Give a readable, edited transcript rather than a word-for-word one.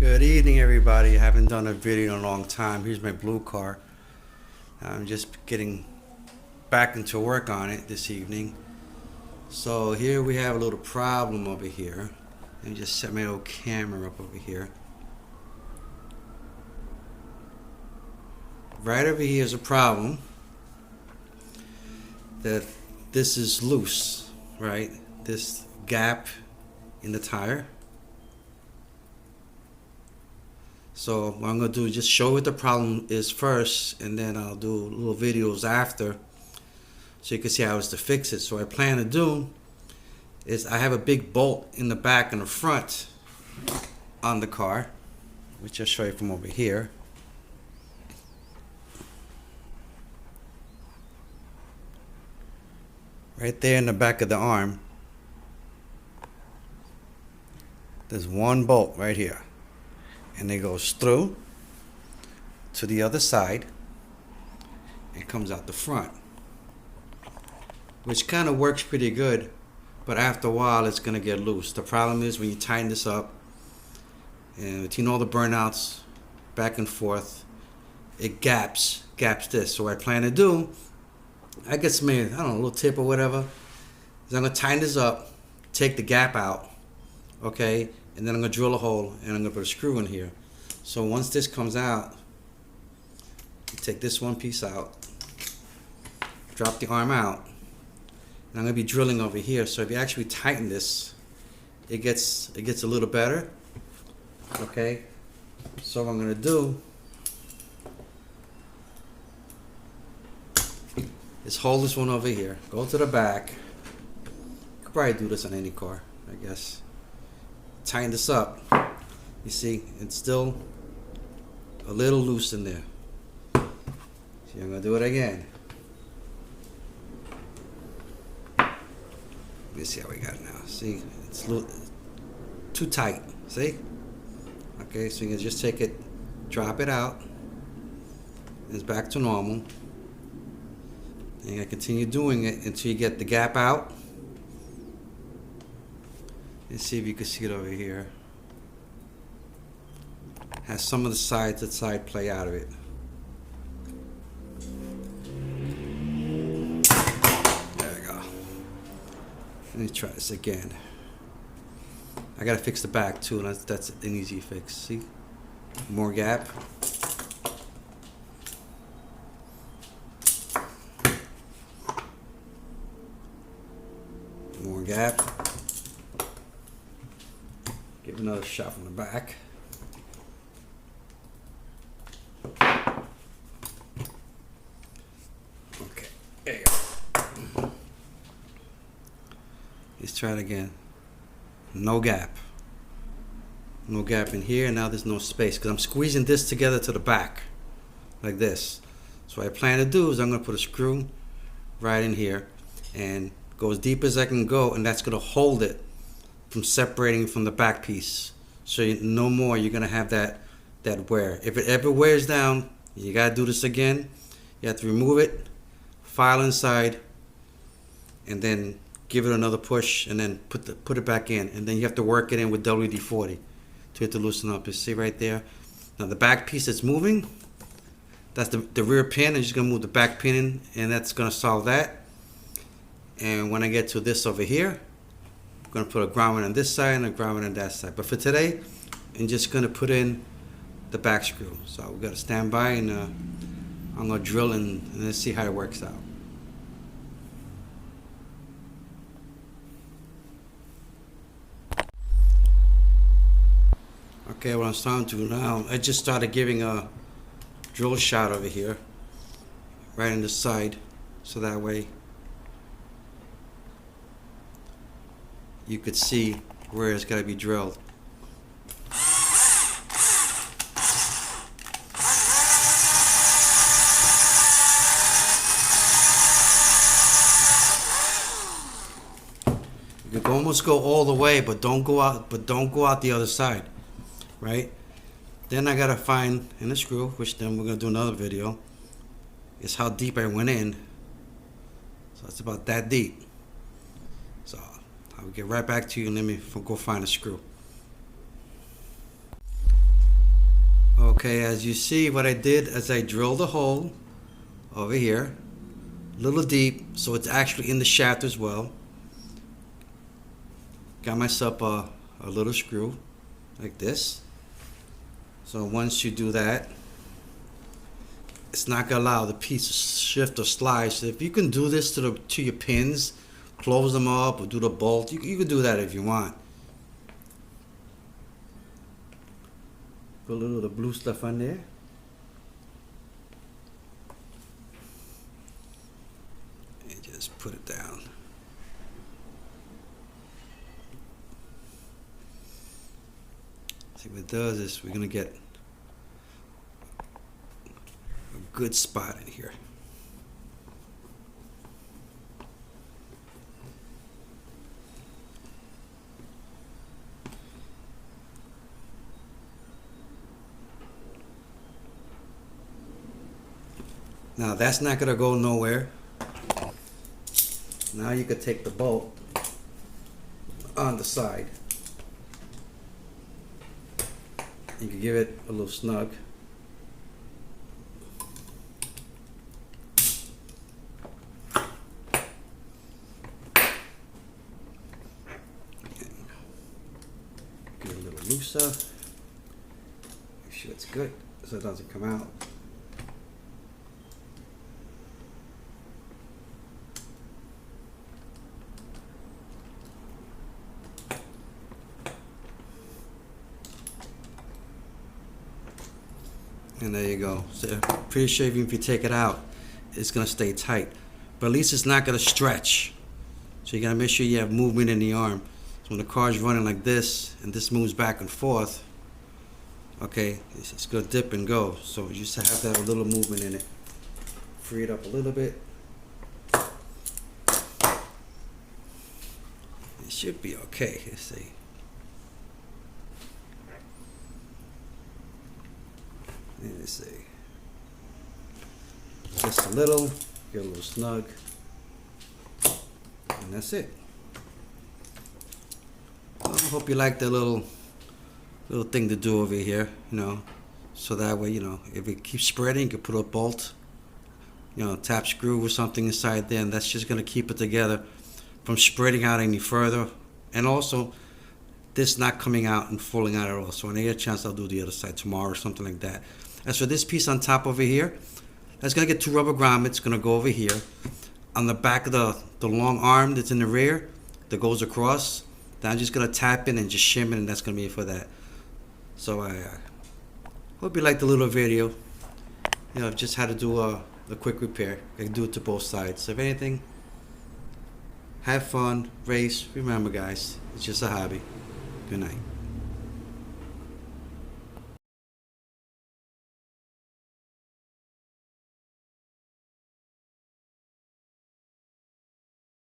Good evening, everybody. I haven't done a video in a long time. Here's my blue car. I'm just getting back into work on it this evening. So here we have a little problem over here. Let me just set my old camera up over here. Right over here is a problem that this is loose, right? This gap in the tire. So what I'm going to do is just show what the problem is first, and then I'll do little videos after so you can see how it's to fix it. So what I plan to do is I have a big bolt in the back and the front on the car, which I'll show you from over here. Right there in the back of the arm, there's one bolt right here. And it goes through to the other side and comes out the front, which kind of works pretty good, but after a while it's going to get loose. The problem is when you tighten this up, and between all the burnouts back and forth, it gaps this. So what I plan to do, I get some, I don't know, a little tip or whatever, is I'm going to tighten this up, take the gap out, okay, and then I'm going to drill a hole and I'm going to put a screw in here. So once this comes out, you take this one piece out, drop the arm out, and I'm going to be drilling over here. So if you actually tighten this, it gets a little better. Okay, so what I'm going to do is hold this one over here, go to the back. You could probably do this on any car, I guess. Tighten this up. You see, it's still a little loose in there. So I'm going to do it again. Let me see how we got it now. See, it's a little too tight. See? Okay, so you can just take it, drop it out, and it's back to normal. And I continue doing it until you get the gap out. Let's see if you can see it over here. Has some of the side play out of it. There we go. Let me try this again. I gotta fix the back too, and that's an easy fix. See? More gap. More gap. Give another shot from the back. Okay, there you go. Let's try it again. No gap. No gap in here, and now there's no space because I'm squeezing this together to the back like this. So what I plan to do is I'm going to put a screw right in here and go as deep as I can go, and that's going to hold it from separating from the back piece. So no more you're gonna have that wear. If it ever wears down, you gotta do this again. You have to remove it, file inside, and then give it another push, and then put it back in, and then you have to work it in with WD-40 to get to loosen up. You see right there. Now the back piece that's moving, that's the rear pin. I'm just gonna move the back pin in, and that's gonna solve that. And when I get to this over here, going to put a grommet on this side and a grommet on that side. But for today, I'm just going to put in the back screw. So we've got to stand by, and I'm going to drill and let's see how it works out. Okay, what I'm starting to do now, I just started giving a drill shot over here, right in the side, so that way you could see where it's got to be drilled. You can almost go all the way, but don't go out the other side, right? Then I gotta find in the screw, which then we're gonna do another video, is how deep I went in. So it's about that deep. So I'll get right back to you and let me go find a screw. Okay, as you see, what I did is I drilled a hole over here, a little deep, so it's actually in the shaft as well. Got myself a little screw like this. So once you do that, it's not gonna allow the piece to shift or slide. So if you can do this to your pins, close them up or do the bolt, you can do that if you want. Put a little of the blue stuff on there. And just put it down. See what it does is we're gonna get a good spot in here. Now that's not gonna go nowhere. Now you could take the bolt on the side. You can give it a little snug. Get it a little looser. Make sure it's good so it doesn't come out. And there you go. So pretty sure even if you take it out, it's gonna stay tight. But at least it's not gonna stretch. So you gotta make sure you have movement in the arm. So when the car's running like this, and this moves back and forth, okay, it's gonna dip and go. So you just have to have a little movement in it. Free it up a little bit. It should be okay. Let's see. Let's see. Just a little, get a little snug, and that's it. Well, I hope you like the little thing to do over here, you know, so that way, you know, if it keeps spreading, you can put a bolt, you know, tap screw or something inside there, and that's just gonna keep it together from spreading out any further, and also this not coming out and falling out at all. So when I get a chance, I'll do the other side tomorrow or something like that. As for this piece on top over here, that's gonna get 2 rubber grommets, gonna go over here. On the back of the long arm that's in the rear, that goes across, then I'm just gonna tap in and just shim it, and that's gonna be it for that. So I hope you liked the little video. You know, I've just had to do a quick repair. I can do it to both sides. So if anything, have fun, race. Remember guys, it's just a hobby. Good night.